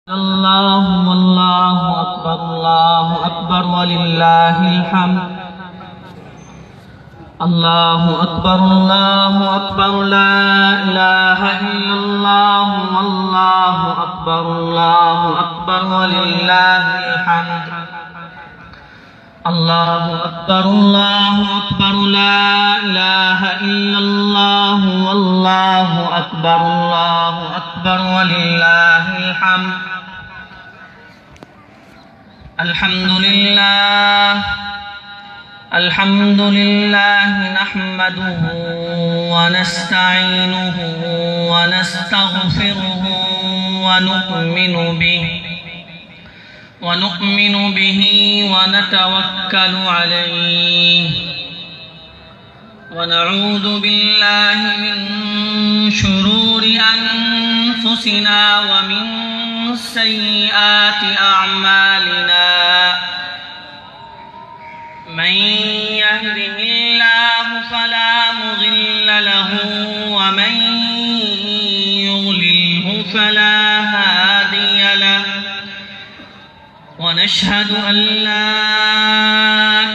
الله والله أكبر ولله الحمد. الله أكبر لا إله إلا الله والله أكبر ولله الحمد. الله أكبر لا إله إلا الله والله أكبر ولله الحمد. الحمد لله نحمده ونستعينه ونستغفره ونؤمن به ونتوكل عليه ونعوذ بالله من شرور أنفسنا ومن سيئات أعمالنا. من يهده الله فلا مضل له ومن يضلله فلا هادي له. ونشهد أن لا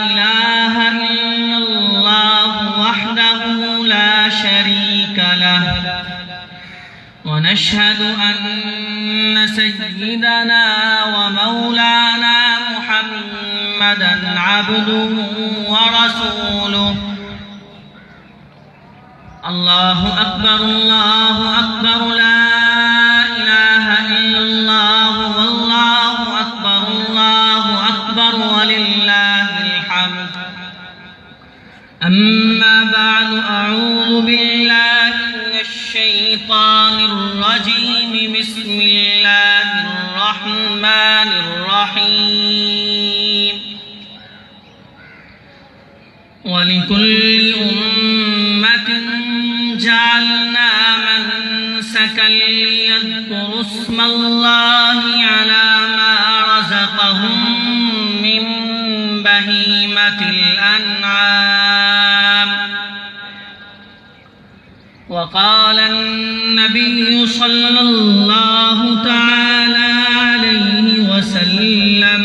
إله إلا الله وحده لا شريك له. ونشهد أن سيدنا ومولانا محمدًا عبده ورسوله. الله أكبر لا إله إلا الله والله أكبر ولله الحمد. أما بعد، أعوذ بالله من الشيطان الرجيم. بسم الله الرحمن الرحيم. ولكل أمة جعلنا منسكا ليذكروا اسم الله على ما رزقهم من بهيمة الأنعام. وقال النبي صلى الله تعالى عليه وسلم: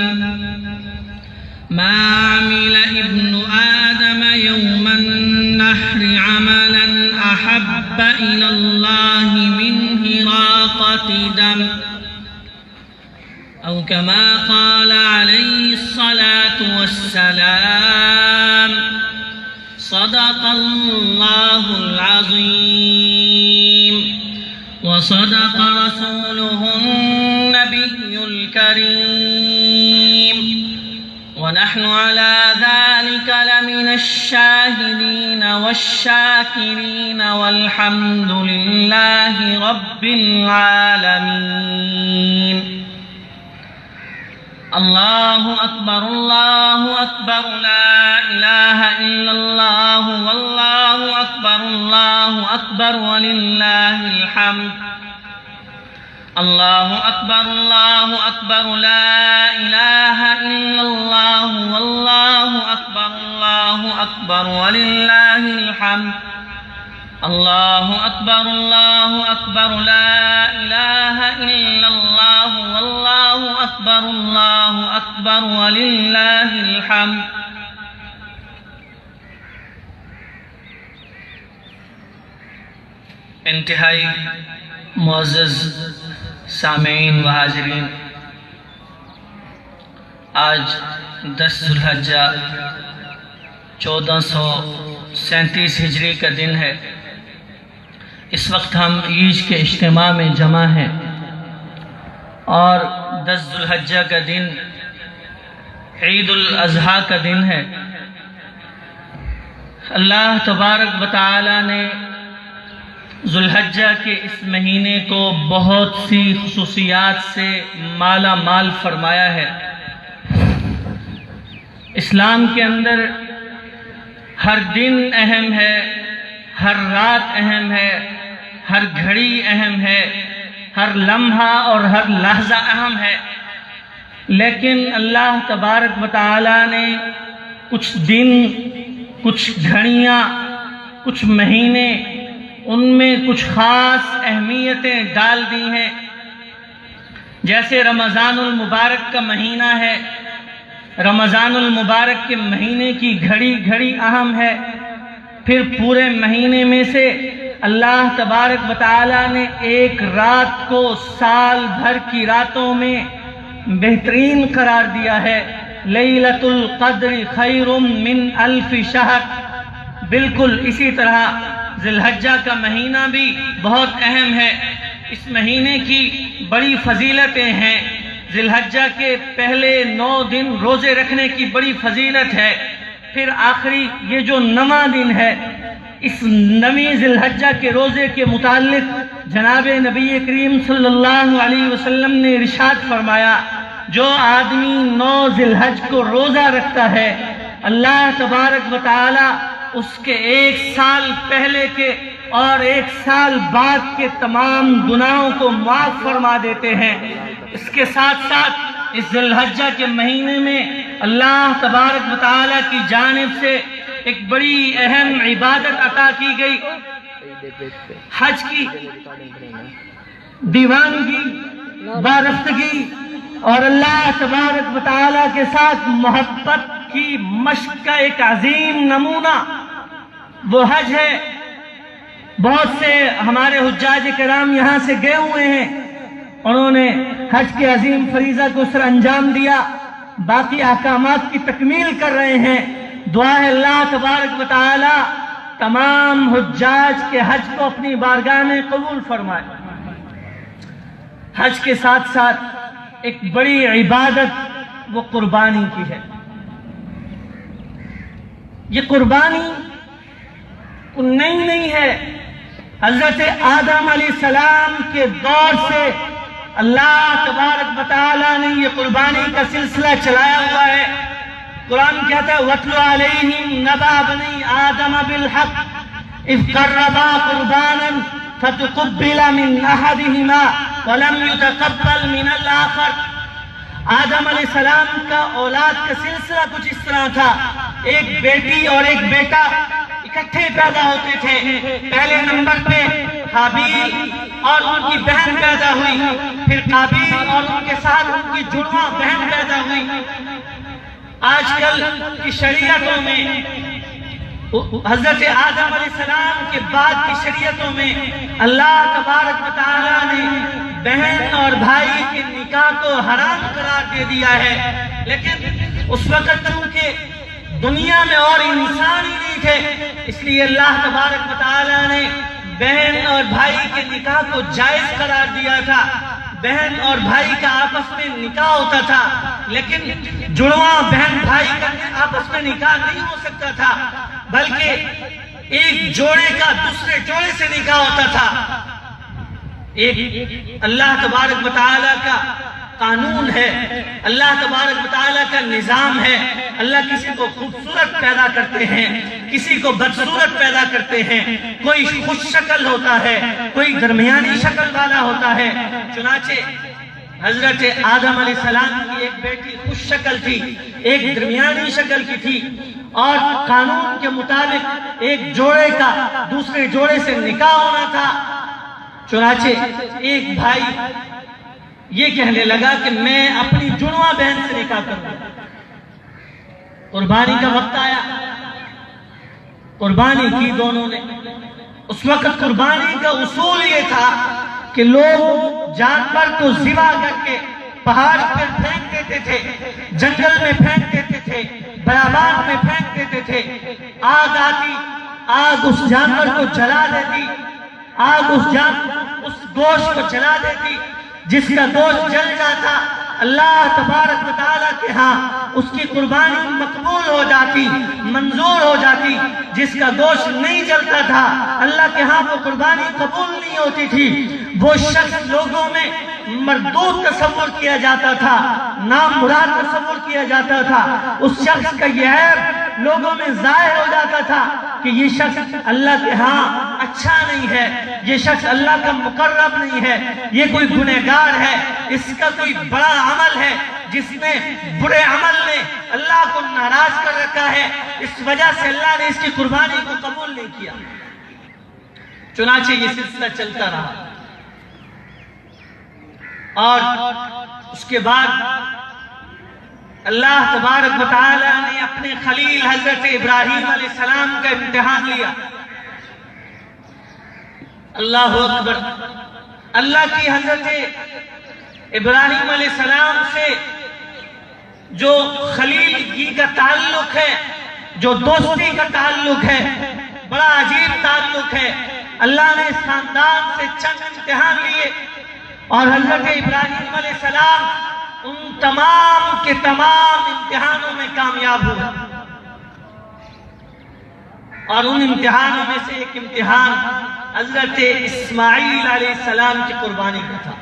ما عمل ابن آدم يوم النحر عملا أحب إلى الله من هراقة دم، أو كما قال عليه الصلاة والسلام. صدق الله العظيم وصدق رسوله النبي الكريم. ونحن على ذلك لمن الشاهدين والشاكرين، والحمد لله رب العالمين. الله أكبر لا إله إلا الله والله أكبر ولله الحمد. الله أكبر لا إله إلا الله والله أكبر ولله الحمد. الله أكبر لا إله إلا الله والله أكبر ولله الحمد. انتہائی معزز سامعین و حاضرین، آج 10 ذو الحجہ 1437 ہجری کا دن ہے۔ اس وقت ہم عید کے اجتماع میں جمع ہیں اور 10 ذو الحجہ کا دن عید الاضحیٰ کا دن ہے۔ اللہ تبارک و تعالی نے ذو الحجہ کے اس مہینے کو بہت سی خصوصیات سے مالا مال فرمایا ہے۔ اسلام کے اندر ہر دن اہم ہے، ہر رات اہم ہے، ہر گھڑی اہم ہے، ہر لمحہ اور ہر لحظہ اہم ہے، لیکن اللہ تبارک و تعالی نے کچھ دن، کچھ گھڑیاں، کچھ مہینے ان میں کچھ خاص اہمیتیں ڈال دی ہیں۔ جیسے رمضان المبارک کا مہینہ ہے، رمضان المبارک کے مہینے کی گھڑی گھڑی اہم ہے، پھر پورے مہینے میں سے اللہ تبارک و تعالیٰ نے ایک رات کو سال بھر کی راتوں میں بہترین قرار دیا ہے۔ لیلۃ القدر خیر من الف شہر۔ بالکل اسی طرح ذی الحجہ کا مہینہ بھی بہت اہم ہے، اس مہینے کی بڑی فضیلتیں ہیں۔ ذی الحجہ کے پہلے 9 دن روزے رکھنے کی بڑی فضیلت ہے، پھر آخری یہ جو 9واں دن ہے، اس 9ویں ذی الحجہ کے روزے کے متعلق جناب نبی کریم صلی اللہ علیہ وسلم نے ارشاد فرمایا، جو آدمی 9 ذی الحج کو روزہ رکھتا ہے، اللہ تبارک و تعالی اس کے 1 سال پہلے کے اور 1 سال بعد کے تمام گناہوں کو معاف فرما دیتے ہیں۔ اس کے ساتھ ساتھ اس ذی الحجہ کے مہینے میں اللہ تبارک و تعالی کی جانب سے ایک بڑی اہم عبادت عطا کی گئی، حج کی دیوانگی، وابستگی اور اللہ تبارک و تعالی کے ساتھ محبت کی مشق کا ایک عظیم نمونہ وہ حج ہے۔ بہت سے ہمارے حجاج کرام یہاں سے گئے ہوئے ہیں، انہوں نے حج کے عظیم فریضہ کو سر انجام دیا، باقی احکامات کی تکمیل کر رہے ہیں۔ دعا ہے اللہ تبارک و تعالی تمام حجاج کے حج کو اپنی بارگاہ میں قبول فرمائے۔ حج کے ساتھ ساتھ ایک بڑی عبادت وہ قربانی کی ہے۔ یہ قربانی نہیں ہے، حضرت آدم علیہ السلام کے دور سے اللہ تبارک و تعالیٰ نے یہ قربانی کا سلسلہ چلایا ہوا ہے۔ قرآن کہتا ہے وَاتْلُ عَلَيْهِمْ نَبَأَ بَنِي آدَمَ بِالْحَقِّ إِذْ قَرَّبَا قُرْبَانًا فَتُقُبِّلَ مِنْ أَحَدِهِمَا وَلَمْ يُتَقَبَّلْ مِنَ الْآخَرِ۔ آدم علیہ السلام کا اولاد کا سلسلہ کچھ اس طرح تھا، ایک بیٹی اور ایک بیٹا اکٹھے پیدا ہوتے تھے۔ پہلے نمبر پہ حابیل اور ان کی بہن پیدا ہوئی، پھر قابیل اور ان کے ساتھ ان کی جڑواں بہن پیدا ہوئی۔ آج کل کی شریعتوں میں حضرت آدم علیہ السلام کے بعد کی شریعتوں میں اللہ تبارک و تعالیٰ نے بہن اور بھائی کے نکاح کو حرام قرار دے دیا ہے، لیکن اس وقت چونکہ دنیا میں اور انسان ہی نہیں تھے، اس لیے اللہ تبارک و تعالیٰ نے بہن اور بھائی کے نکاح کو جائز قرار دیا تھا۔ بہن اور بھائی کا آپس میں نکاح ہوتا تھا، لیکن جڑواں بہن بھائی کا آپس میں نکاح نہیں ہو سکتا تھا، بلکہ ایک جوڑے کا دوسرے جوڑے سے نکاح ہوتا تھا۔ ایک اللہ تبارک و تعالیٰ کا قانون ہے، اللہ تبارک و تعالیٰ کا نظام ہے۔ اللہ کسی کو خوبصورت پیدا کرتے ہیں، کسی کو بدصورت پیدا کرتے ہیں، کوئی خوش شکل ہوتا ہے، کوئی درمیانی شکل والا ہوتا ہے۔ چنانچہ حضرت آدم علیہ السلام کی ایک بیٹی خوش شکل تھی، ایک درمیانی شکل کی تھی، اور قانون کے مطابق ایک جوڑے کا دوسرے جوڑے سے نکاح ہونا تھا۔ چنانچہ ایک بھائی یہ کہنے لگا کہ میں اپنی جڑواں بہن سے نکاح کروں۔ قربانی کا وقت آیا، قربانی کی دونوں نے۔ اس وقت قربانی کا اصول یہ تھا کہ لوگ جانور کو ذبح کر کے پہاڑ پر پھینک دیتے تھے، جنگل میں پھینک دیتے تھے، بیابان میں پھینک دیتے تھے۔ آگ آتی، آگ اس جانور کو جلا دیتی، آگ اس گوشت کو جلا دیتی۔ جس کا گوشت جل جاتا اللہ تبارک و تعالیٰ کے ہاں اس کی قربانی مقبول ہو جاتی، منظور ہو جاتی۔ جس کا گوشت نہیں جلتا تھا اللہ کے ہاں وہ قربانی قبول نہیں ہوتی تھی۔ وہ شخص لوگوں میں مردود تصور کیا جاتا تھا، نامراد تصور کیا جاتا تھا۔ اس شخص کا یہ عیب لوگوں میں ظاہر ہو جاتا تھا کہ یہ شخص اللہ کے ہاں اچھا نہیں ہے، یہ شخص اللہ کا مقرب نہیں ہے، یہ کوئی گنہگار ہے، اس کا کوئی بڑا عمل ہے جس نے برے عمل نے اللہ کو ناراض کر رکھا ہے، اس وجہ سے اللہ نے اس کی قربانی کو قبول نہیں کیا۔ چنانچہ یہ سلسلہ چلتا رہا۔ اور اس کے بعد اللہ تبارک و تعالی نے اپنے خلیل حضرت ابراہیم علیہ السلام کا امتحان لیا۔ اللہ اکبر، اللہ کی حضرت ابراہیم علیہ السلام سے جو خلیلگی کا تعلق ہے، جو دوستی کا تعلق ہے، بڑا عجیب تعلق ہے۔ اللہ نے اس خاندان سے چند امتحان لیے اور حضرت ابراہیم علیہ السلام ان تمام کے تمام امتحانوں میں کامیاب ہوئے، اور ان امتحانوں میں سے ایک امتحان حضرت اسماعیل علیہ السلام کی قربانی کا تھا۔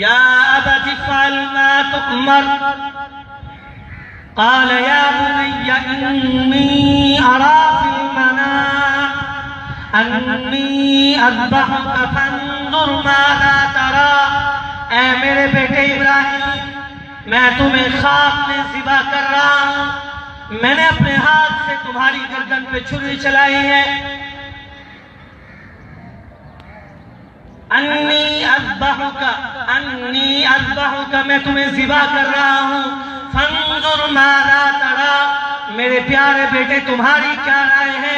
یا ابت افعل ما تؤمر قال یا بنی انی ارا فی المنام انی اذبحک فانظر ماذا تری۔ اے میرے بیٹے ابراہیم، میں تمہیں خواب میں ذبح کر رہا ہوں، میں نے اپنے ہاتھ سے تمہاری گردن پہ چھری چلائی ہے۔ انی اذبحک، میں تمہیں ذبح کر رہا ہوں۔ فانظر ماذا تری، میرے پیارے بیٹے تمہاری کیا رائے ہے؟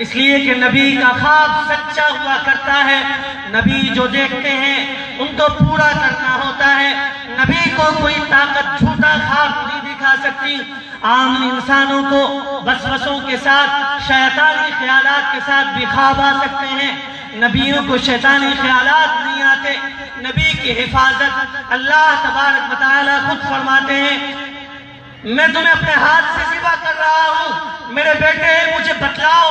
اس لیے کہ نبی کا خواب سچا ہوا کرتا ہے، نبی جو دیکھتے ہیں ان کو پورا کرنا ہوتا ہے۔ نبی کو کوئی طاقت جھوٹا خواب نہیں دکھا سکتی۔ عام انسانوں کو وسوسوں کے ساتھ، شیطانی خیالات کے ساتھ بھی خواب آ سکتے ہیں، نبیوں کو شیطانی خیالات نہیں آتے۔ نبی کی حفاظت اللہ تبارک و تعالی خود فرماتے ہیں، میں تمہیں اپنے ہاتھ سے ذبح کر رہا ہوں، میرے بیٹے مجھے بتلاؤ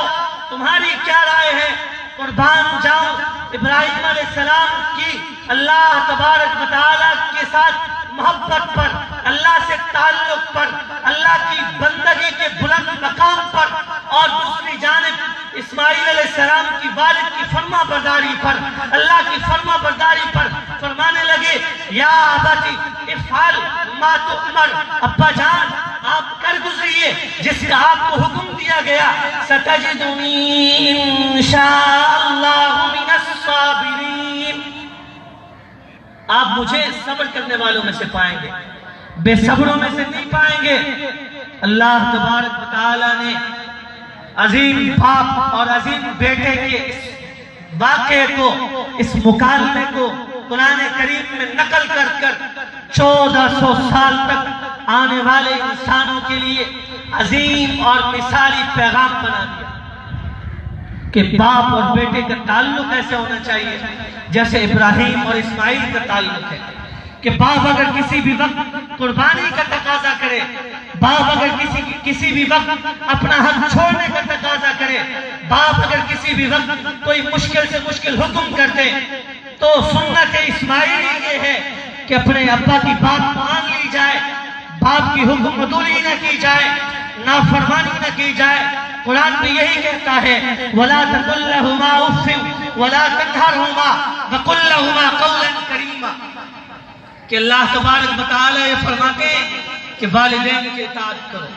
تمہاری کیا رائے ہے؟ قربان جاؤں ابراہیم علیہ السلام کی اللہ تبارک و تعالی کے ساتھ محبت پر، اللہ سے تعلق پر، اللہ کی بندگی کے بلند مقام پر، اور دوسری جانب اسماعیل علیہ السلام کی والد کی فرما برداری پر، اللہ کی فرما برداری پر فرمانے لگے یا ابتی افعل ما تؤمر، ابا جان آپ کر گزریے جس کا آپ کو حکم دیا گیا۔ ستجدنی انشاءاللہ من الصابرین، آپ مجھے صبر کرنے والوں میں سے پائیں گے، بے صبروں میں سے نہیں پائیں گے۔ اللہ تبارک و تعالی نے عظیم باپ اور عظیم بیٹے کے اس واقعے کو، اس مکالمے کو قرآن کریم میں نقل کر کر 1400 سال تک آنے والے انسانوں کے لیے عظیم اور مثالی پیغام بنا دیا کہ باپ اور بیٹے کا تعلق ایسے ہونا چاہیے جیسے ابراہیم اور اسماعیل کا تعلق ہے، کہ باپ اگر کسی بھی وقت قربانی کا تقاضا کرے، باپ اگر کسی بھی وقت اپنا حق چھوڑنے کا تقاضا کرے، باپ اگر کسی بھی وقت کوئی مشکل سے مشکل حکم کرتے، تو سنت اسماعیلی یہ ہے کہ اپنے ابا کی بات مان لی جائے، باپ کی حکم عدولی نہ کی جائے، نافرمانی نہ کی جائے۔ قرآن میں یہی کہتا ہے وَلَا تَقُلْ لَهُمَا أُفٍّ وَلَا تَنْهَرْهُمَا وَقُلْ لَهُمَا قَوْلًا كَرِيمًا، کہ اللہ تبارک و تعالی یہ فرماتے ہیں کہ والدین کی اطاعت کرو،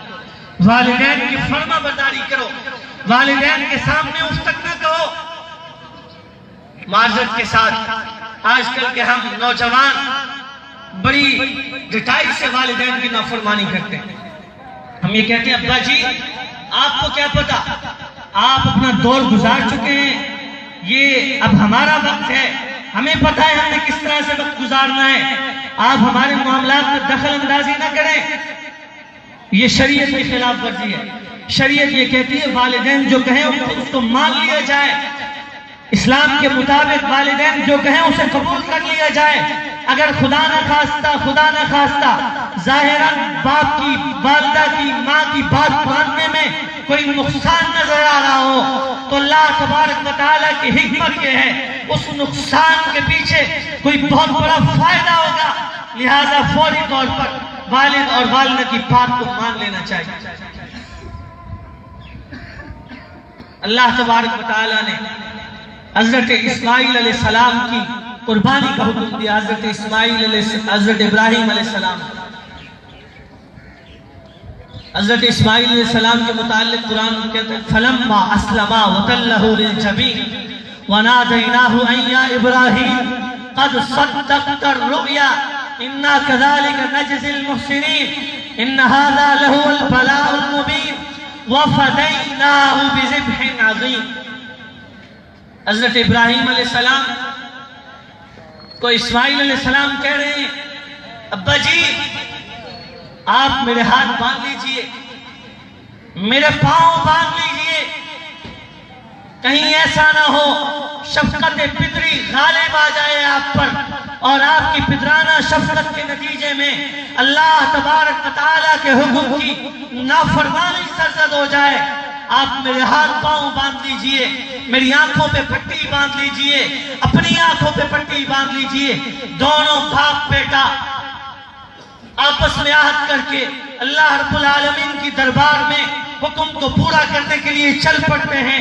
والدین کی فرما برداری کرو، والدین کے سامنے اف تک نہ کہو۔ معذرت کے ساتھ آج کل کے ہم نوجوان بڑی ڈٹائی سے والدین کی نافرمانی کرتے ہیں۔ ہم یہ کہتے ہیں ابا جی آپ کو کیا پتا، آپ اپنا دور گزار چکے ہیں، یہ اب ہمارا وقت ہے، ہمیں پتہ ہے ہم نے کس طرح سے وقت گزارنا ہے، آپ ہمارے معاملات میں دخل اندازی نہ کریں۔ یہ شریعت کی خلاف ورزی ہے۔ شریعت یہ کہتی ہے والدین جو کہیں اس کو مان لیا جائے، اسلام کے مطابق والدین جو کہیں اسے قبول کر لیا جائے۔ اگر خدا نہ خواستہ ظاہراً باپ کی، والدہ کی، ماں کی بات ماننے میں کوئی نقصان نظر آ رہا ہو تو اللہ تبارک و تعالیٰ کی حکمت یہ ہے اس نقصان کے پیچھے کوئی بہت بڑا فائدہ ہوگا، لہذا فوری طور پر والد اور والدہ کی بات کو مان لینا چاہیے۔ اللہ تبارک و تعالیٰ نے حضرت اسماعیل علیہ السلام کی قربانی کا حکم دیا، حضرت ابراہیم علیہ السلام۔ حضرت اسماعیل علیہ السلام کے متعلق قرآن کہتا ہے فَلَمَّا أَسْلَمَا وَتَلَّهُ لِلْجَبِينِ وَنَادَيْنَاهُ أَن يَا إِبْرَاهِيمُ قَدْ صَدَّقْتَ الرُّؤْيَا إِنَّا كَذَلِكَ نَجْزِي الْمُحْسِنِينَ إِنَّ هَذَا لَهُوَ الْبَلَاءُ الْمُبِينُ وَفَدَيْنَاهُ بِذِبْحٍ عَظِيمٍ۔ حضرت ابراہیم علیہ السلام کو اسماعیل علیہ السلام کہہ رہے ہیں ابا جی آپ میرے ہاتھ باندھ لیجئے، میرے پاؤں باندھ لیجئے، کہیں ایسا نہ ہو شفقت پدری غالب آ جائے آپ پر اور آپ کی پدرانہ شفقت کے نتیجے میں اللہ تبارک و تعالیٰ کے حکم کی نافرمانی سرزد ہو جائے۔ آپ میرے ہاتھ پاؤں باندھ لیجئے، میری آنکھوں پہ پٹی باندھ لیجئے، اپنی آنکھوں پہ پٹی باندھ لیجئے۔ دونوں باپ بیٹا آپس میں عہد کر کے اللہ رب العالمین کی دربار میں حکم کو پورا کرنے کے لیے چل پڑتے ہیں۔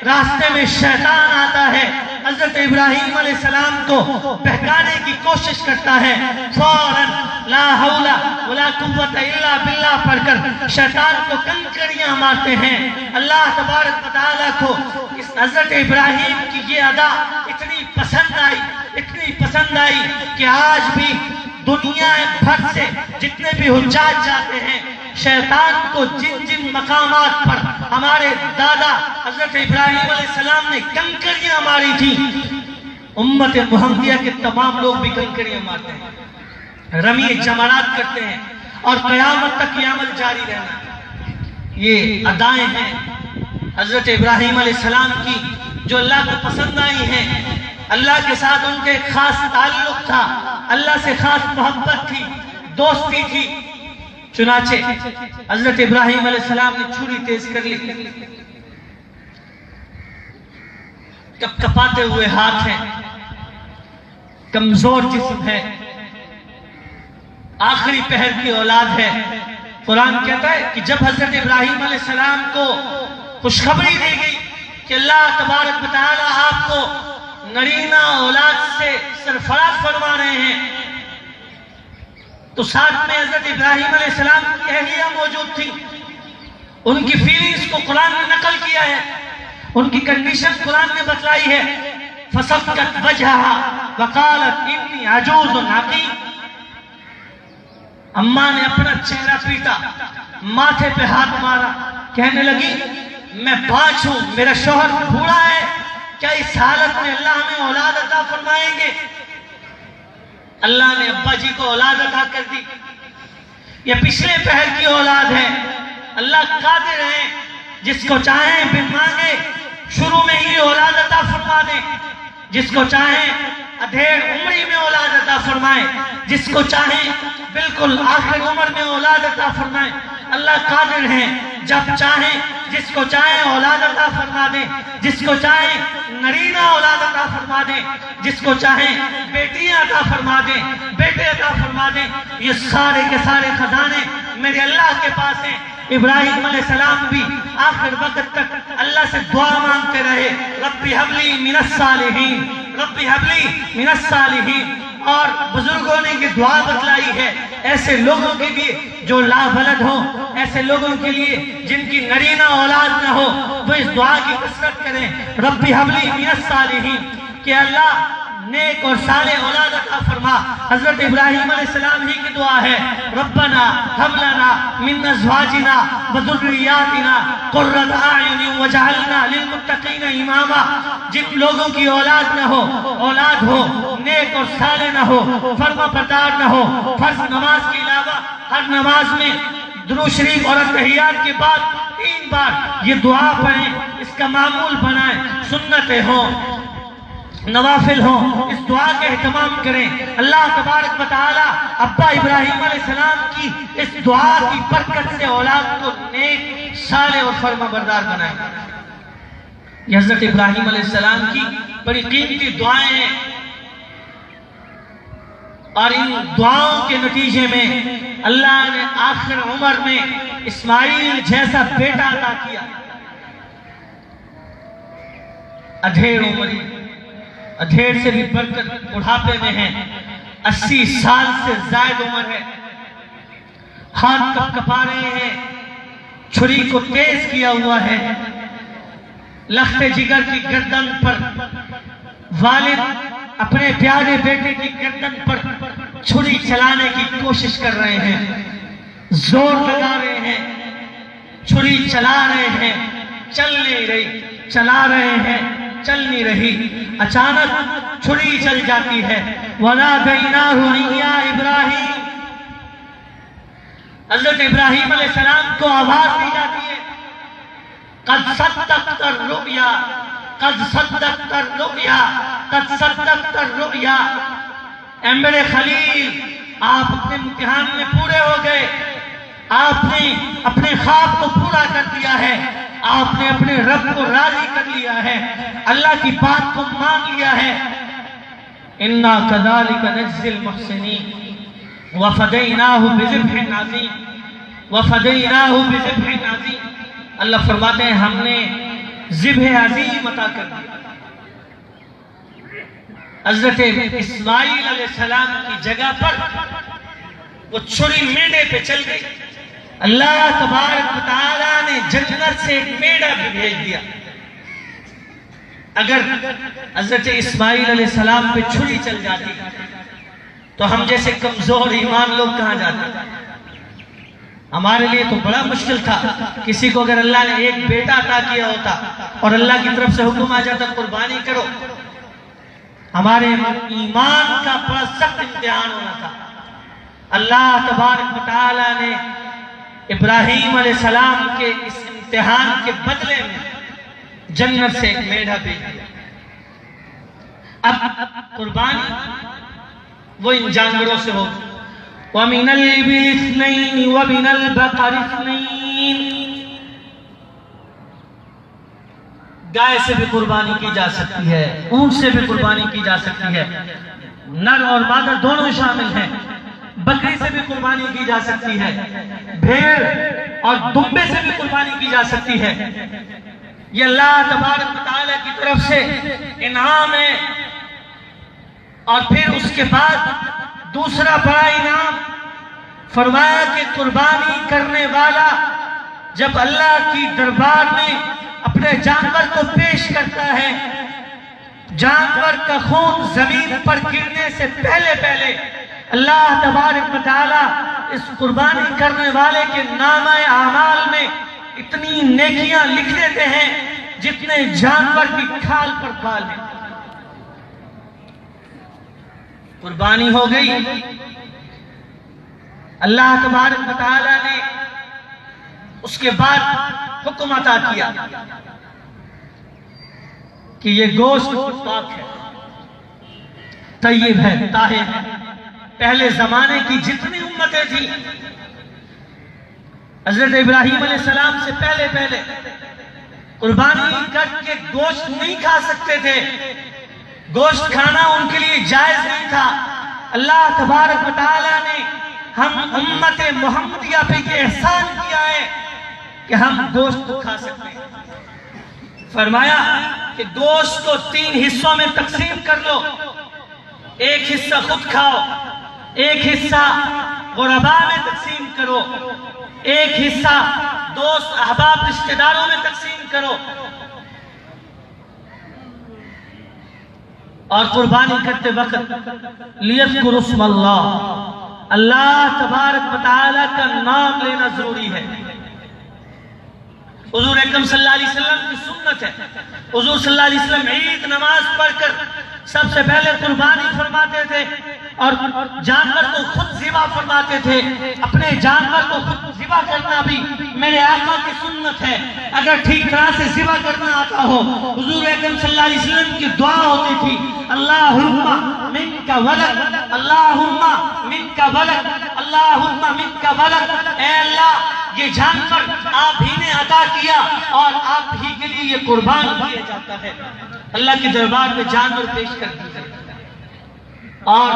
راستے میں شیطان آتا ہے، حضرت ابراہیم علیہ السلام کو بہکانے کی کوشش کرتا ہے، فوراً لا حول ولا قوت الا باللہ پڑھ کر شیطان کو کنکریاں مارتے ہیں۔ اللہ تبارک و تعالیٰ کو اس حضرت ابراہیم کی یہ ادا اتنی پسند آئی کہ آج بھی دنیا بھر سے جتنے بھی حجاج جاتے ہیں شیطان کو جن جن مقامات پر ہمارے دادا حضرت ابراہیم علیہ السلام نے کنکریاں ماری تھی، امت محمدیہ کے تمام لوگ بھی کنکریاں مارتے ہیں، رمی جمرات کرتے ہیں اور قیامت تک یہ عمل جاری رہنا۔ یہ ادائیں ہیں حضرت ابراہیم علیہ السلام کی جو اللہ کو پسند آئی ہیں۔ اللہ کے ساتھ ان کے خاص تعلق تھا، اللہ سے خاص محبت تھی، دوستی تھی۔ چنانچہ حضرت ابراہیم علیہ السلام نے چھری تیز کر لی، کپ کپاتے ہوئے ہاتھ ہیں، کمزور جسم ہے، آخری پہر کی اولاد ہے۔ قرآن کہتا ہے کہ جب حضرت ابراہیم علیہ السلام کو خوشخبری دی گئی کہ اللہ تبارک و تعالیٰ آپ کو نرینہ اولاد سے سرفراز فرما رہے ہیں، تو ساتھ میں حضرت ابراہیم علیہ السلام کی اہلیہ موجود تھی، ان کی فیلنگز کو قرآن نے نقل کیا ہے، ان کی کنڈیشن قرآن نے بتلائی ہے۔ فَصَفَّتْ وَجْهَهَا وَقَالَتْ إِنِّي عَجُوزٌ عَقِيمٌ۔ اماں نے اپنا چہرہ پیٹا، ماتھے پہ ہاتھ مارا، کہنے لگی میں باچ ہوں، میرا شوہر بوڑھا ہے، کیا اس حالت میں اللہ ہمیں اولاد عطا فرمائیں گے؟ اللہ نے ابا جی کو اولاد عطا کر دی۔ یہ پچھلے پہر کی اولاد ہے، اللہ قادر ہے، جس کو چاہیں بن مانگے شروع میں ہی اولاد عطا فرما دیں، جس کو چاہیں ادھیڑ عمری میں اولاد عطا فرمائیں، جس کو چاہیں بالکل آخر عمر میں اولاد عطا فرمائیں۔ اللہ قادر ہیں، جب چاہیں جس کو چاہیں اولاد عطا فرما دیں، جس کو چاہیں نرینہ اولاد عطا فرما دیں، جس کو چاہیں بیٹیاں عطا فرما دیں، بیٹے عطا فرما دیں۔ یہ سارے کے سارے خزانے میرے اللہ کے پاس ہیں۔ ابراہیم علیہ السلام بھی آخر وقت تک اللہ سے دعا مانگتے رہے، ربی حب لی من الصالحین، ربی حب لی من الصالحین۔ اور بزرگوں نے یہ دعا بتلائی ہے ایسے لوگوں کے لیے جو لا ولد ہوں، ایسے لوگوں کے لیے جن کی نرینہ اولاد نہ ہو، وہ اس دعا کی کثرت کریں، ربی حب لی من الصالحین، کہ اللہ نیک اور صالح اولاد عطا فرما۔ حضرت ابراہیم علیہ السلام ہی کی دعا ہے، ربنا ہب لنا من ازواجنا وذریاتنا قرۃ اعین واجعلنا للمتقین اماما۔ جن لوگوں کی اولاد نہ ہو، اولاد ہو نیک اور صالح نہ ہو، فرما بردار نہ ہو، فرض نماز کے علاوہ ہر نماز میں درود شریف اور تحیات کے بعد 3 بار یہ دعا پڑھیں، اس کا معمول بنائیں، سنتیں ہوں نوافل ہوں، اس دعا کے اہتمام کریں۔ اللہ تبارک و تعالی ابا ابراہیم علیہ السلام کی اس دعا کی برکت سے اولاد کو نیک صالح اور فرما بردار بنائیں۔ یہ حضرت ابراہیم علیہ السلام کی بڑی قیمتی دعائیں ہیں، اور ان دعاؤں کے نتیجے میں اللہ نے آخر عمر میں اسماعیل جیسا بیٹا عطا کیا۔ ادھیڑ عمری، ادھیڑ سے بھی بڑھ کر بڑھاپے میں ہیں، 80 سال سے زائد عمر ہے، ہاتھ کپ کپا رہے ہیں، چھری کو تیز کیا ہوا ہے، لخت جگر کی گردن پر والد اپنے پیارے بیٹے کی گردن پر چھری چلانے کی کوشش کر رہے ہیں، زور لگا رہے ہیں، چھری چلا رہے ہیں، چل نہیں رہی، چلا رہے ہیں، چل نہیں رہی۔ اچانک چھری چل جاتی ہے۔ وَنَادَيْنَاهُ يَا إِبْرَاهِيمُ، حضرت ابراہیم علیہ السلام کو آواز دی جاتی ہے، قَدْ صَدَّقْتَ الرُّؤْيَا، قَدْ صَدَّقْتَ الرُّؤْيَا، قَدْ صَدَّقْتَ الرُّؤْيَا۔ اے میرے خلیل، آپ اپنے امتحان میں پورے ہو گئے، آپ نے اپنے خواب کو پورا کر دیا ہے، آپ نے اپنے رب کو راضی کر لیا ہے، اللہ کی بات کو مان لیا ہے۔ اِنَّا كَذَلِكَ نَجْزِي الْمُحْسِنِينَ وَفَدَيْنَاهُ بِذِبْحٍ عَظِيمٍ وَفَدَيْنَاهُ بِذِبْحٍ عَظِيمٍ۔ اللہ فرماتے ہیں ہم نے ذبح عظیم عطا کر دیا۔ حضرت اسماعیل علیہ السلام کی جگہ پر وہ چھری میڑے پہ چل گئی۔ اللہ تبارک و تعالیٰ نے جنت سے ایک میڑا بھی بھیج دیا۔ اگر حضرت اسماعیل علیہ السلام پہ چھری چل جاتی تو ہم جیسے کمزور ایمان لوگ کہاں جاتے؟ ہمارے لیے تو بڑا مشکل تھا، کسی کو اگر اللہ نے ایک بیٹا عطا کیا ہوتا اور اللہ کی طرف سے حکم آ جاتا قربانی کرو، ہمارے ایمان کا بڑا سخت امتحان ہونا تھا۔ اللہ تبارک و تعالیٰ نے ابراہیم علیہ السلام کے اس امتحان کے بدلے میں جنت سے ایک میڑھا بھیج دیا۔ اب قربانی وہ ان جانوروں سے ہو، وَمِنَ الْإِبِلِ اثْنَيْنِ وَمِنَ الْبَقَرِ اثْنَيْنِ، گائے سے بھی قربانی کی جا سکتی ہے، اونٹ سے بھی قربانی کی جا سکتی ہے، نر اور مادہ دونوں شامل ہیں، بکری سے بھی قربانی کی جا سکتی ہے، بھیڑ اور دمبے سے بھی قربانی کی جا سکتی ہے۔ یہ اللہ تبارک و تعالیٰ کی طرف سے انعام ہے۔ اور پھر اس کے بعد دوسرا بڑا انعام فرمایا کہ قربانی کرنے والا جب اللہ کی دربار میں اپنے جانور کو پیش کرتا ہے، جانور کا خون زمین پر گرنے سے پہلے اللہ تبارک و تعالیٰ اس قربانی کرنے والے کے نامہ اعمال میں اتنی نیکیاں لکھ دیتے ہیں جتنے جانور کی کھال پر بال ہیں۔ قربانی ہو گئی، اللہ تبارک و تعالیٰ نے اس کے بعد حکم عطا کیا کہ یہ گوشت پاک ہے، طیب ہے، طاہر ہے۔ پہلے زمانے کی جتنی امتیں تھیں حضرت ابراہیم علیہ السلام سے پہلے قربانی کر کے گوشت نہیں کھا سکتے تھے، گوشت کھانا ان کے لیے جائز نہیں تھا۔ اللہ تبارک و تعالیٰ نے ہم امت محمدیہ پہ یہ احسان کیا ہے کہ ہم گوشت کو کھا سکتے ہیں۔ فرمایا کہ گوشت کو 3 حصوں میں تقسیم کر لو، ایک حصہ خود کھاؤ، ایک حصہ غرباء میں تقسیم کرو، ایک حصہ دوست احباب رشتہ داروں میں تقسیم کرو، اور قربانی کرتے وقت لیذکر اسم اللہ، اللہ تبارک و تعالیٰ کا نام لینا ضروری ہے۔ حضور اکرم صلی اللہ علیہ وسلم کی سنت ہے، حضور صلی اللہ علیہ وسلم عید نماز پڑھ کر سب سے پہلے قربانی فرماتے تھے اور جانور کو خود ذبح فرماتے تھے۔ اپنے جانور کو خود ذبح کرنا بھی میرے آقا کی سنت ہے۔ اگر ٹھیک طرح سے ذبح کرنا آتا ہو، حضور اکرم صلی اللہ علیہ وسلم کی دعا ہوتی تھی، اللہم منک ولد، اللہم منک ولد، اللہم منک ولد، اے اللہ یہ جانور آپ ہی نے عطا کیا اور آپ ہی کے لیے یہ قربان کیا جاتا ہے۔ اللہ کے دربار میں جانور پیش کر دیتے اور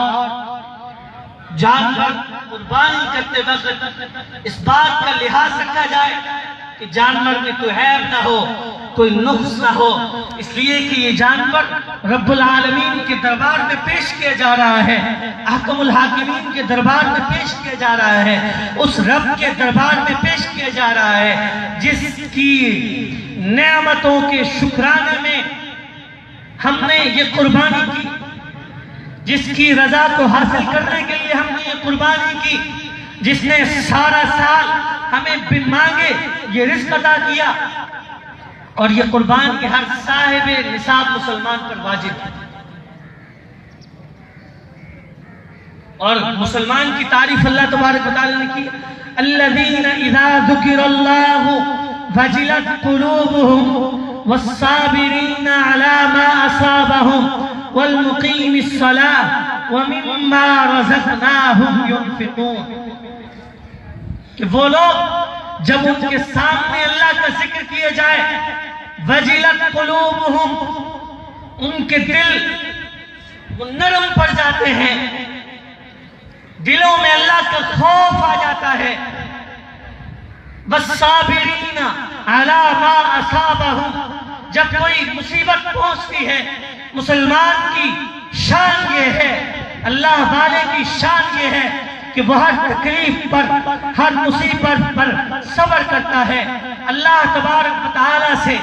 جانور قربانی کرتے وقت اس بات کا لحاظ رکھا جائے کہ جانور میں کوئی عیب نہ ہو، کوئی نقص نہ ہو، اس لیے کہ یہ جانور رب العالمین کے دربار میں پیش کیا جا رہا ہے، احکم الحاکمین کے دربار میں پیش کیا جا رہا ہے، اس رب کے دربار میں پیش کیا جا رہا ہے جس کی نعمتوں کے شکرانے میں ہم نے یہ قربانی کی، جس کی رضا کو حاصل کرنے کے لیے ہم نے یہ قربانی کی، جس نے سارا سال ہمیں بن مانگے یہ رزق عطا کیا، اور یہ قربانی ہر صاحب نصاب مسلمان پر واجب ہے۔ اور مسلمان کی تعریف اللہ تبارک و تعالی نے کی، الذین اذا ذکر اللہ وجلت قلوبهم والصابرین علی ما اصابهم والمقیم الصلاة ومما رزقناهم ينفقون، کہ وہ لوگ جب ان کے سامنے اللہ کا ذکر کیا جائے، وجلت قلوبهم، ان کے دل وہ نرم پڑ جاتے ہیں، دلوں میں اللہ کا خوف آ جاتا ہے، والصابرین علی ما اصابهم، جب کوئی مصیبت پہنچتی ہے، مسلمان کی شان یہ ہے، اللہ والے کی شان یہ ہے کہ وہ ہر تکلیف پر، ہر مصیبت پر صبر کرتا ہے، اللہ تبارک و تعالی سے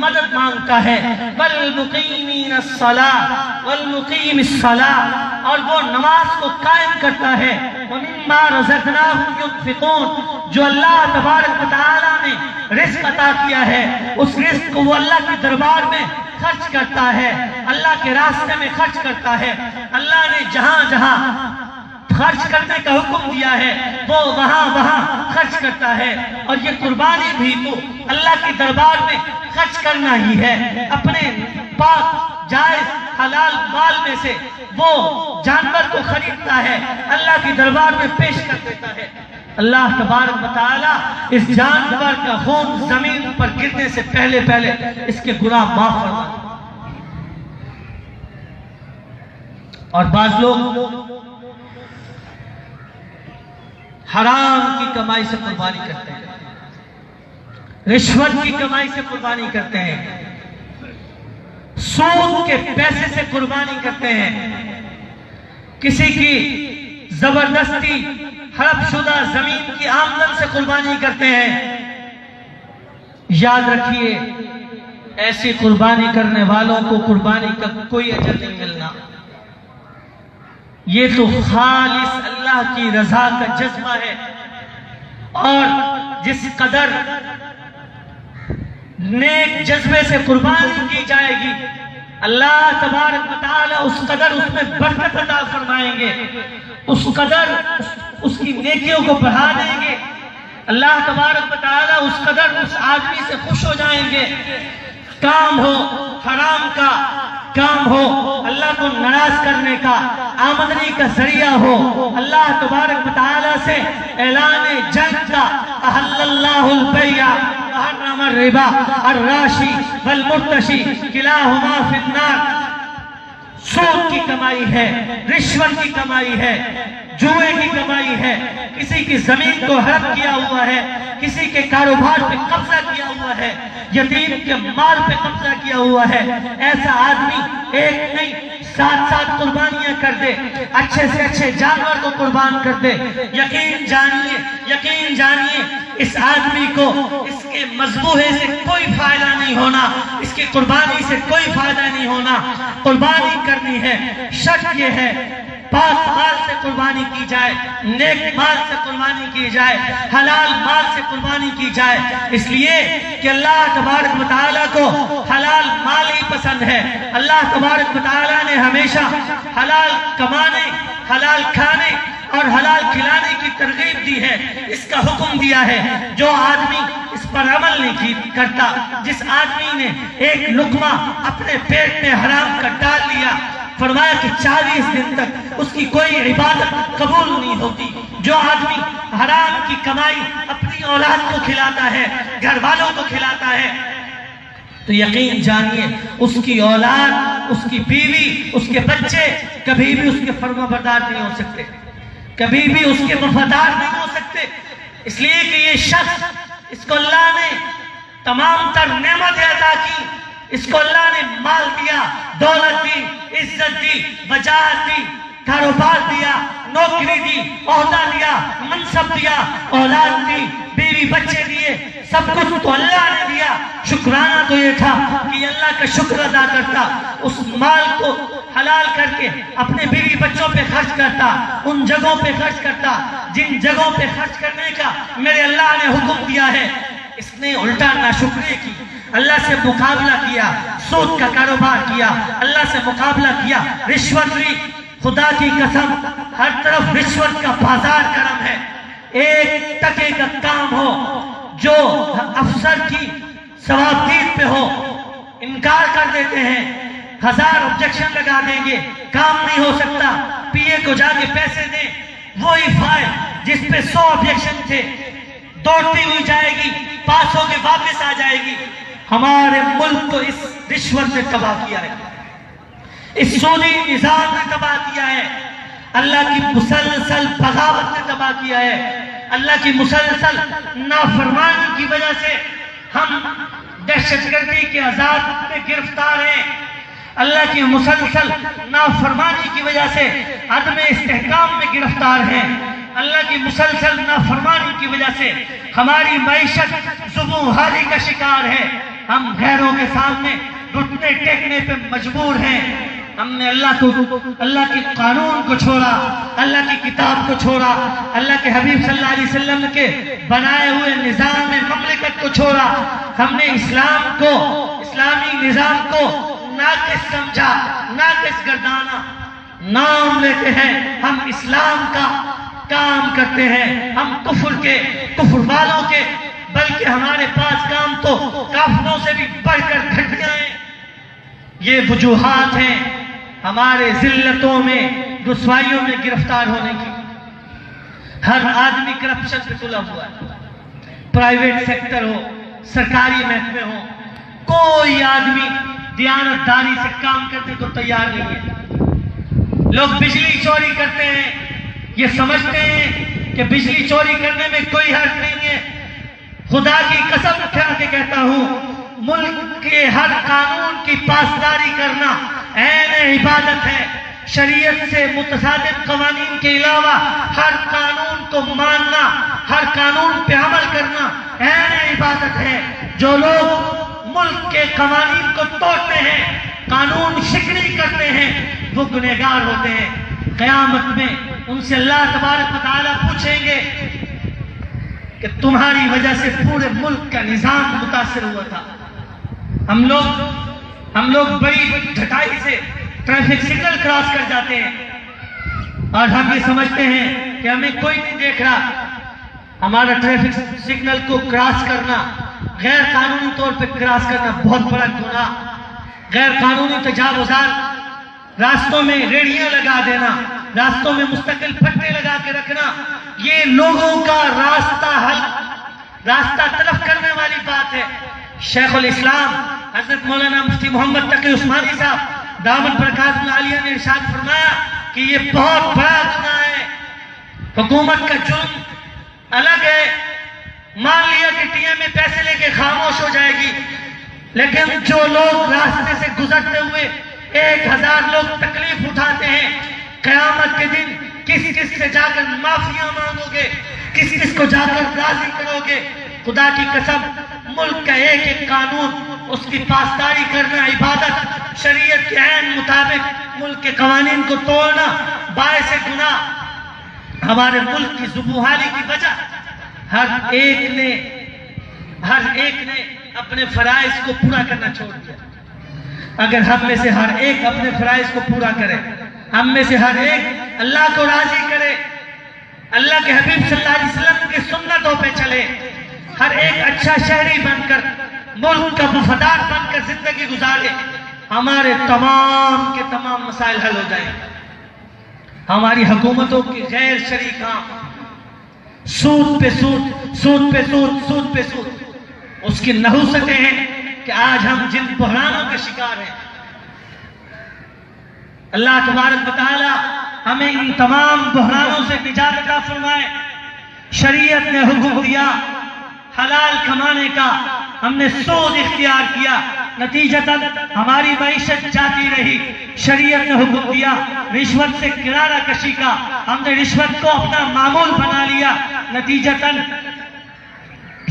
مدد مانگتا ہے، والمقیمین الصلاۃ، والمقیم الصلاۃ، اور وہ نماز کو قائم کرتا ہے، ومما رزقناہم ينفقون، جو اللہ تبارک و تعالی نے رزق عطا کیا ہے اس رزق کو وہ اللہ کے دربار میں خرچ کرتا ہے، اللہ کے راستے میں خرچ کرتا ہے۔ اللہ نے جہاں جہاں خرچ کرنے کا حکم دیا ہے وہ وہاں وہاں خرچ کرتا ہے، اور یہ قربانی بھی تو اللہ کے دربار میں خرچ کرنا ہی ہے، اپنے پاک جائز حلال مال میں سے وہ جانور کو خریدتا ہے، اللہ کے دربار میں پیش کر دیتا ہے، اللہ تبارک و تعالی اس جانور کا خون زمین پر گرنے سے پہلے پہلے اس کے گناہ معاف فرما۔ اور بعض لوگ حرام کی کمائی سے قربانی کرتے ہیں، رشوت کی کمائی سے قربانی کرتے ہیں، سود کے پیسے سے قربانی کرتے ہیں، کسی کی زبردستی ہڑپ شدہ زمین کی آمدن سے قربانی کرتے ہیں۔ یاد رکھیے، ایسی قربانی کرنے والوں کو قربانی کا کوئی اجر نہیں ملنا، یہ تو خالص اللہ کی رضا کا جذبہ ہے، اور جس قدر نیک جذبے سے قربانی کی جائے گی اللہ تبارک و تعالی اس قدر اس میں برکت عطا فرمائیں گے، اس قدر اس کی نیکیوں کو بڑھا دیں گے، اللہ تبارک و تعالی اس قدر اس آدمی سے خوش ہو جائیں گے۔ کام ہو حرام کا، کام ہو اللہ کو ناراض کرنے کا، آمدنی کا ذریعہ ہو اللہ تبارک و تعالی سے اعلان جنگ کا، احل اللہ البیع وحرم الربا الراشی والمرتشی کلاہما فی النار، سود کی کمائی ہے، رشوت کی کمائی ہے، جوئے کی کمائی ہے، کسی کی زمین کو ہڑپ کیا ہوا ہے، کسی کے کاروبار پہ قبضہ کیا ہوا ہے، یتیم کے مال پہ قبضہ کیا ہوا ہے، ایسا آدمی ایک نہیں 7 قربانیاں کر دے، اچھے سے اچھے جانور کو قربان کر دے، یقین جانیے اس آدمی کو اس کے مذبوحے سے کوئی فائدہ نہیں ہونا، اس کی قربانی سے کوئی فائدہ نہیں ہونا۔ قربانی کرنی ہے، شرط یہ ہے پاک مال سے قربانی کی جائے، نیک مال سے قربانی کی جائے، حلال مال سے قربانی کی جائے، اس لیے کہ اللہ تبارک و تعالیٰ کو حلال مال ہی پسند ہے۔ اللہ تبارک و تعالیٰ نے ہمیشہ حلال کمانے، حلال کھانے اور حلال کھلانے کی ترغیب دی ہے، اس کا حکم دیا ہے۔ جو آدمی اس پر عمل نہیں کرتا، جس آدمی نے ایک لقمہ اپنے پیٹ میں حرام کا ڈال لیا، فرمایا کہ 40 دن تک اس کی کوئی عبادت قبول نہیں ہوتی۔ جو آدمی حرام کی کمائی اپنی اولاد کو کھلاتا ہے، گھر والوں کو کھلاتا ہے، تو یقین جانیے اس کی اولاد، اس کی بیوی، اس کے بچے کبھی بھی اس کے فرما بردار نہیں ہو سکتے، کبھی بھی اس کے وفادار نہیں ہو سکتے، اس لیے کہ یہ شخص، اس کو اللہ نے تمام تر نعمتیں عطا کی، اس کو اللہ نے مال دیا، دولت دی، عزت دی، وجاہت دی، کاروبار دیا، نوکری دی، عہدہ دیا، منصب دیا، اولاد دی، بیوی بچے دیے، سب کچھ تو اللہ نے دیا۔ شکرانہ تو یہ تھا کہ اللہ کا شکر ادا کرتا، اس مال کو حلال کر کے اپنے بیوی بچوں پہ خرچ کرتا، ان جگہوں پہ خرچ کرتا جن جگہوں پہ خرچ کرنے کا میرے اللہ نے حکم دیا ہے۔ اس نے الٹا ناشکری کی، اللہ سے مقابلہ کیا، سود کا کاروبار کیا، اللہ سے مقابلہ کیا، رشوت لی۔ خدا کی قسم ہر طرف رشوت کا بازار گرم ہے۔ ایک ٹکے کا کام ہو جو افسر کی ثوابدید پہ ہو، انکار کر دیتے ہیں، 1000 آبجیکشن لگا دیں گے، کام نہیں ہو سکتا، پی اے کو جا کے پیسے دیں، وہی فائل جس پہ 100 آبجیکشن تھے دوڑتی ہوئی جائے گی، پاس ہو کے واپس آ جائے گی۔ ہمارے ملک کو اس رشوت نے تباہ کیا ہے، اس سودی نظام نے تباہ کیا ہے، اللہ کی مسلسل بغاوت نے تباہ کیا ہے، اللہ کی مسلسل نافرمانی کی وجہ سے ہم دہشت گردی کے عذاب میں گرفتار ہیں، اللہ کی مسلسل نافرمانی کی وجہ سے عدم استحکام میں گرفتار ہیں، اللہ کی مسلسل نافرمانی کی وجہ سے ہماری معیشت زبوں حالی کا شکار ہے، ہم غیروں کے سامنے گھٹنے ٹیکنے پہ مجبور ہیں۔ ہم نے اللہ کے قانون کو چھوڑا، اللہ کی کتاب کو چھوڑا، اللہ کے حبیب صلی اللہ علیہ وسلم کے بنائے ہوئے نظام مملکت کو چھوڑا، ہم نے اسلام کو، اسلامی نظام کو ناقص سمجھا، ناقص گردانا۔ نام لیتے ہیں ہم اسلام کا کام کرتے ہیں، ہم کفر والوں کے، بلکہ ہمارے پاس کام تو کافروں سے بھی بڑھ کر گھٹیاں ہیں۔ یہ وجوہات ہیں ہمارے ذلتوں میں، رسوائیوں میں گرفتار ہونے کی۔ ہر آدمی کرپشن پہ تلا ہوا ہے، پرائیویٹ سیکٹر ہو، سرکاری محکمے ہو، کوئی آدمی دیانتداری سے کام کرنے کو تیار نہیں ہے۔ لوگ بجلی چوری کرتے ہیں، یہ سمجھتے ہیں کہ بجلی چوری کرنے میں کوئی حرج نہیں ہے۔ خدا کی قسم اٹھا کے کہتا ہوں، ملک کے ہر قانون کی پاسداری کرنا عین عبادت ہے۔ شریعت سے متصادم قوانین کے علاوہ ہر قانون کو ماننا، ہر قانون پہ عمل کرنا عین عبادت ہے۔ جو لوگ ملک کے قوانین کو توڑتے ہیں، قانون شکنی کرتے ہیں، وہ گنہگار ہوتے ہیں۔ قیامت میں ان سے اللہ تبارک و تعالیٰ پوچھیں گے کہ تمہاری وجہ سے پورے ملک کا نظام متاثر ہوا تھا۔ ہم لوگ بڑی ڈھٹائی سے ٹریفک سگنل کراس کر جاتے ہیں اور ہم یہ سمجھتے ہیں کہ ہمیں کوئی نہیں دیکھ رہا۔ ہمارا ٹریفک سگنل کو کراس کرنا، غیر قانونی طور پہ کراس کرنا بہت بڑا گناہ، غیر قانونی تجاوزات، راستوں میں ریڑیاں لگا دینا، راستوں میں مستقل پٹے لگا کے رکھنا، یہ لوگوں کا راستہ تلف کرنے والی بات ہے۔ شیخ الاسلام حضرت مولانا مفتی محمد تقی عثمانی صاحب دامت برکاتہ عالیہ نے ارشاد فرمایا کہ یہ بہت بڑا گناہ ہے۔ حکومت کا جرم الگ ہے، مان لیا کہ ٹی ایم میں پیسے لے کے خاموش ہو جائے گی، لیکن جو لوگ راستے سے گزرتے ہوئے 1000 لوگ تکلیف اٹھاتے ہیں، قیامت کے دن کس سے جا کر معافیاں مانگو گے، کس کو جا کر راضی کرو گے؟ خدا کی قسم ملک کا ایک قانون، اس کی پاسداری کرنا عبادت، شریعت کے عین مطابق ملک کے قوانین کو توڑنا باعث گناہ۔ ہمارے ملک کی زبوحالی کی وجہ ہر ایک نے اپنے فرائض کو پورا کرنا چھوڑ دیا۔ اگر ہم میں سے ہر ایک اپنے فرائض کو پورا کرے، ہم میں سے ہر ایک اللہ کو راضی کرے، اللہ کے حبیب صلی اللہ علیہ وسلم کی سنتوں پہ چلے، ہر ایک اچھا شہری بن کر، ملک کا وفادار بن کر زندگی گزارے، ہمارے تمام کے تمام مسائل حل ہو جائیں۔ ہماری حکومتوں کی غیر شرعی کام، سود پہ سود، سود پہ سود، سود پہ سود، اس کی نحوستیں ہیں کہ آج ہم جن بحرانوں کے شکار ہیں۔ اللہ تبارک و تعالی ہمیں ان تمام بحرانوں سے نجات عطا فرمائے۔ شریعت نے حکم دیا حلال کمانے کا، ہم نے سود اختیار کیا، نتیجتاً ہماری معیشت جاتی رہی. شریعت نے حکم دیا رشوت سے کنارہ کشی کا. ہم نے رشوت کو اپنا معمول بنا لیا. نتیجتاً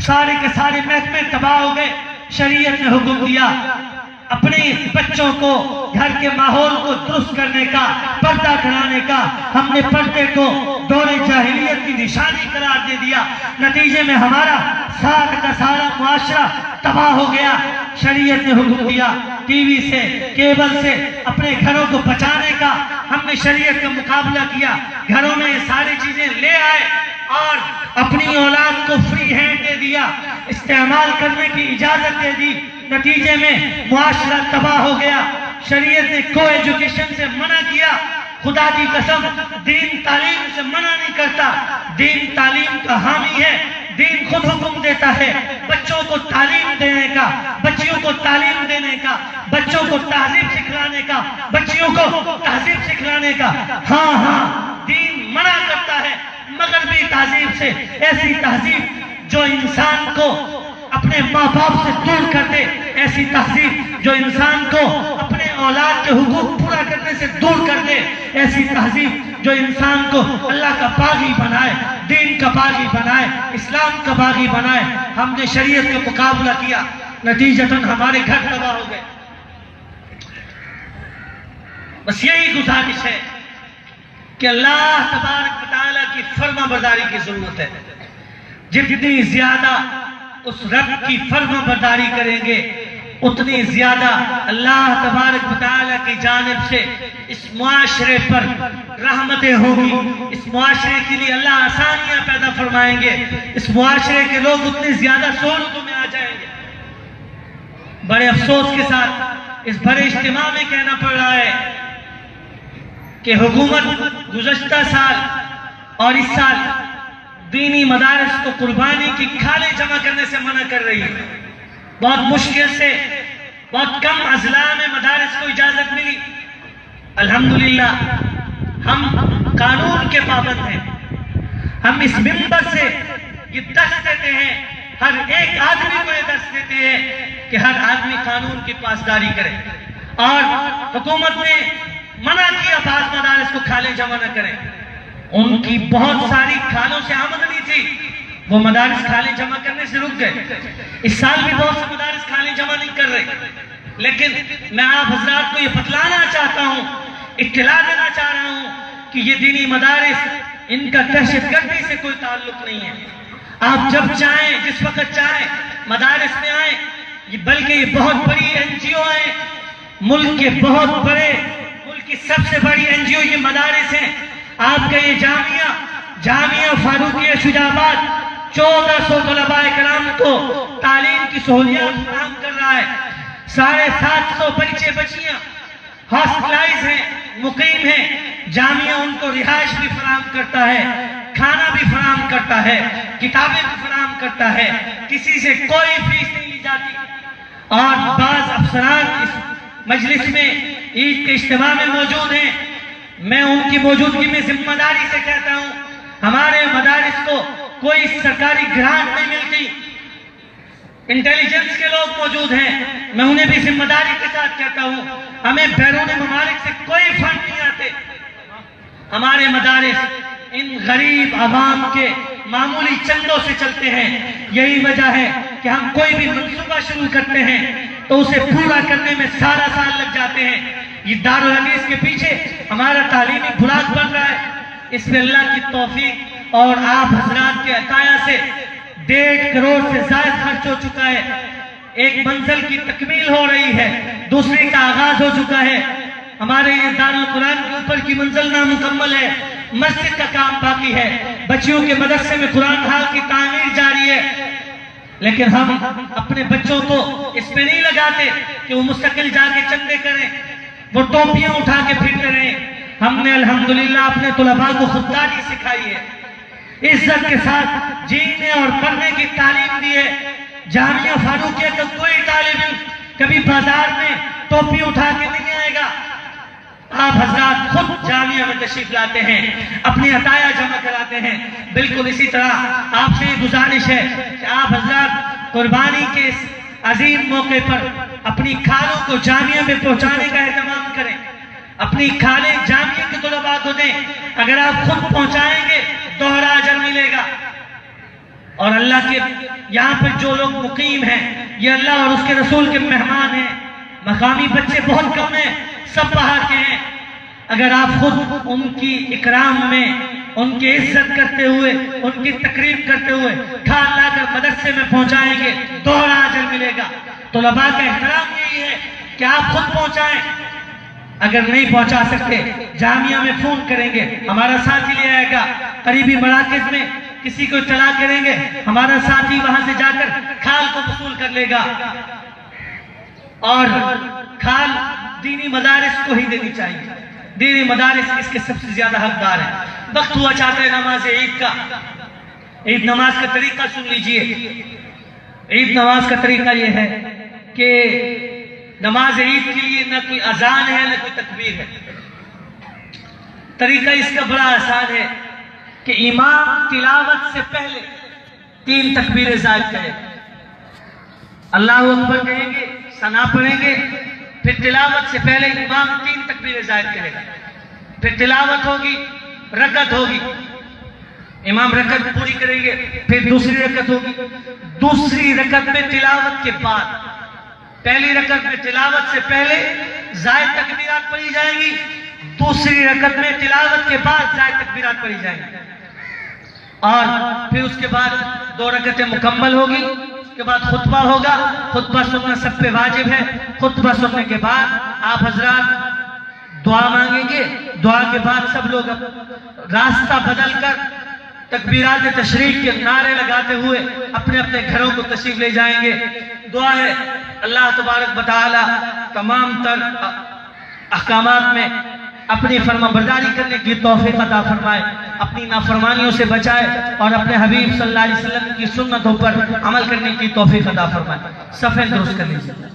سارے کے سارے محکمے تباہ ہو گئے. شریعت نے حکم دیا اپنے بچوں کو گھر کے ماحول کو درست کرنے کا، پردہ کرانے کا. ہم نے پردے کو دور جاہلیت کی نشانی قرار دے دیا. نتیجے میں ہمارا سارا کا سارا معاشرہ تباہ ہو گیا. شریعت نے حکم دیا ٹی وی سے، کیبل سے اپنے گھروں کو بچانے کا. ہم نے شریعت کا مقابلہ کیا، گھروں میں یہ ساری چیزیں لے آئے اور اپنی اولاد کو فری ہینڈ دے دیا، استعمال کرنے کی اجازت دے دی. نتیجے میں معاشرہ تباہ ہو گیا. شریعت نے کو ایجوکیشن سے منع کیا. خدا کی قسم دین تعلیم سے منع نہیں کرتا، دین تعلیم کا حامی ہے. دین خود حکم دیتا ہے بچوں کو تعلیم دینے کا، بچیوں کو تعلیم دینے کا، بچوں کو تہذیب سکھلانے کا، بچیوں کو تہذیب سکھلانے کا. ہاں دین منع کرتا ہے مغربی تہذیب سے، ایسی تہذیب جو انسان کو اپنے ماں باپ سے دور کر دے، ایسی تہذیب جو انسان کو اپنے اولاد کے حقوق پورا کرنے سے دور کر دے، ایسی تہذیب جو انسان کو اللہ کا باغی بنائے، دین کا باغی بنائے، اسلام کا باغی بنائے. ہم نے شریعت کا مقابلہ کیا، نتیجتاً ہمارے گھر تباہ ہو گئے. بس یہی گزارش ہے کہ اللہ تبارک و تعالیٰ کی فرما برداری کی ضرورت ہے. جتنی زیادہ اس رب کی فرما برداری کریں گے اتنی زیادہ اللہ تبارک و تعالیٰ کی جانب سے اس معاشرے پر رحمتیں ہوں گی. اس معاشرے کے لیے اللہ آسانیاں پیدا فرمائیں گے. اس معاشرے کے لوگ اتنی زیادہ سہولتوں میں آ جائیں گے. بڑے افسوس کے ساتھ اس بڑے اجتماع میں کہنا پڑ رہا ہے کہ حکومت گزشتہ سال اور اس سال دینی مدارس کو قربانی کی کھالیں جمع کرنے سے منع کر رہی ہے. بہت مشکل سے بہت کم اضلاع میں مدارس کو اجازت ملی. الحمدللہ ہم قانون کے پابند ہیں. ہم اس منبر سے یہ درس دیتے ہیں، ہر ایک آدمی کو یہ درس دیتے ہیں کہ ہر آدمی قانون کی پاسداری کرے. اور حکومت نے منع کیا بعض مدارس کو کھالیں جمع نہ کریں. ان کی بہت ساری کھالوں سے آمدنی تھی، وہ مدارس کھالیں جمع کرنے سے رک گئے. اس سال بھی بہت سے مدارس کھالیں جمع نہیں کر رہے. لیکن میں آپ حضرات کو یہ بتلانا چاہتا ہوں، اطلاع دینا چاہ رہا ہوں کہ یہ دینی مدارس ان کا دہشت گردی سے کوئی تعلق نہیں ہے. آپ جب چاہیں جس وقت چاہیں مدارس میں آئیں. بلکہ یہ بہت بڑی این جی او ہیں، ملک کے بہت بڑے، ملک کی سب سے بڑی این جی او یہ مدارس ہیں. آپ کا یہ جامعہ فاروقیہ شجاع آباد 1400 طلباء کرام کو تعلیم کی سہولیات فراہم کر رہا ہے. 750 بچے بچیاں ہاسٹلائز ہیں، مقیم ہیں. جامعہ ان کو رہائش بھی فراہم کرتا ہے، کھانا بھی فراہم کرتا ہے، کتابیں بھی فراہم کرتا ہے. کسی سے کوئی فیس نہیں لی جاتی. اور بعض افسران اس مجلس میں عید کے اجتماع میں موجود ہیں. میں ان کی موجودگی میں ذمہ داری سے کہتا ہوں ہمارے مدارس کو کوئی سرکاری گرانٹ نہیں ملتی. انٹیلیجنس کے لوگ موجود ہیں، میں انہیں بھی ذمہ داری کے ساتھ کہتا ہوں ہمیں بیرون ممالک سے کوئی فنڈ نہیں آتے. ہمارے مدارس ان غریب عوام کے معمولی چندوں سے چلتے ہیں. یہی وجہ ہے کہ ہم کوئی بھی منصوبہ شروع کرتے ہیں تو اسے پورا کرنے میں سارا سال لگ جاتے ہیں. یہ دارالحدیث کے پیچھے ہمارا تعلیمی بنیاد بن رہا ہے. اس پہ اللہ کی توفیق اور آپ حضرات کے عطایا سے 1.5 کروڑ سے زائد خرچ ہو چکا ہے. ایک منزل کی تکمیل ہو رہی ہے، دوسری کا آغاز ہو چکا ہے. ہمارے یہ دارالقرآن کے اوپر کی منزل نامکمل ہے، مسجد کا کام باقی ہے، بچیوں کے مدرسے میں قرآن حال کی تعمیر جاری ہے. لیکن ہم اپنے بچوں کو اس پہ نہیں لگاتے کہ وہ مستقل جا کے چندے کریں، وہ ٹوپیاں اٹھا کے پھرتے رہیں. ہم نے الحمدللہ اپنے طلباء کو خودداری سکھائی ہے، عزت کے ساتھ جینے اور پڑھنے کی تعلیم دی ہے. جامعہ فاروقیہ کا کوئی طالب علم کبھی بازار میں ٹوپی اٹھا کے نہیں آئے گا. آپ حضرات خود جامعہ میں تشریف لاتے ہیں، اپنی عطایا جمع کراتے ہیں. بالکل اسی طرح آپ سے یہ گزارش ہے کہ آپ حضرات قربانی کے اس عظیم موقع پر اپنی کھالوں کو جامعہ میں پہنچانے کا اہتمام کریں، اپنی کھالیں جامعہ کے طلباء کو دیں۔ اگر آپ خود پہنچائیں گے دوہرا اجر ملے گا۔ اور اللہ کے یہاں پہ جو لوگ مقیم ہیں یہ اللہ اور اس کے رسول کے مہمان ہیں، مقامی بچے بہت کم ہیں، سب باہر کے ہیں۔ اگر آپ خود ان کی اکرام میں، ان کی عزت کرتے ہوئے، ان کی تقریب کرتے ہوئے کھال لا کر مدرسے میں پہنچائیں گے دوہرا اجر ملے گا۔ طلباء کا احترام یہی ہے کہ آپ خود پہنچائیں۔ اگر نہیں پہنچا سکتے جامعہ میں فون کریں گے، ہمارا ساتھی لے آئے گا، قریبی مراکز میں کسی کو اطلاع کریں گے، ہمارا ساتھی وہاں سے جا کر کھال کو وصول کر لے گا۔ اور کھال دینی مدارس کو ہی دینی چاہیے، دینی مدارس اس کے سب سے زیادہ حقدار ہیں۔ وقت ہوا چاہتا ہے نماز عید کا۔ عید نماز کا طریقہ سن لیجئے۔ عید نماز کا طریقہ یہ ہے کہ نماز عید کے لیے نہ کوئی اذان ہے نہ کوئی تکبیر ہے۔ طریقہ اس کا بڑا آسان ہے کہ امام تلاوت سے پہلے 3 تکبیریں زائد کریں، اللہ اکبر کہیں گے، ثنا پڑھیں گے، پھر تلاوت سے پہلے امام 3 تکبیریں زائد کرے گا، پھر تلاوت ہوگی، رکعت ہوگی، امام رکعت پوری کریں گے، پھر دوسری رکعت ہوگی۔ دوسری رکعت میں تلاوت کے بعد، پہلی رکعت میں تلاوت سے پہلے زائد تکبیرات پڑھی جائیں گی، دوسری رکعت میں تلاوت کے بعد زائد تکبیرات پڑھی جائیں گی، اور پھر اس کے بعد 2 رکعتیں مکمل ہوگی۔ اس کے بعد خطبہ ہوگا، خطبہ سننا سب پہ واجب ہے۔ خطبہ سننے کے بعد آپ حضرات دعا مانگیں گے، دعا کے بعد سب لوگ راستہ بدل کر تکبیرات تشریق کے نعرے لگاتے ہوئے اپنے اپنے گھروں کو تشریف لے جائیں گے۔ دعا ہے اللہ تبارک و تعالی تمام تر احکامات میں اپنی فرما برداری کرنے کی توفیق عطا فرمائے، اپنی نافرمانیوں سے بچائے، اور اپنے حبیب صلی اللہ علیہ وسلم کی سنتوں پر عمل کرنے کی توفیق عطا فرمائے۔ صفیں درست کر لیجیے۔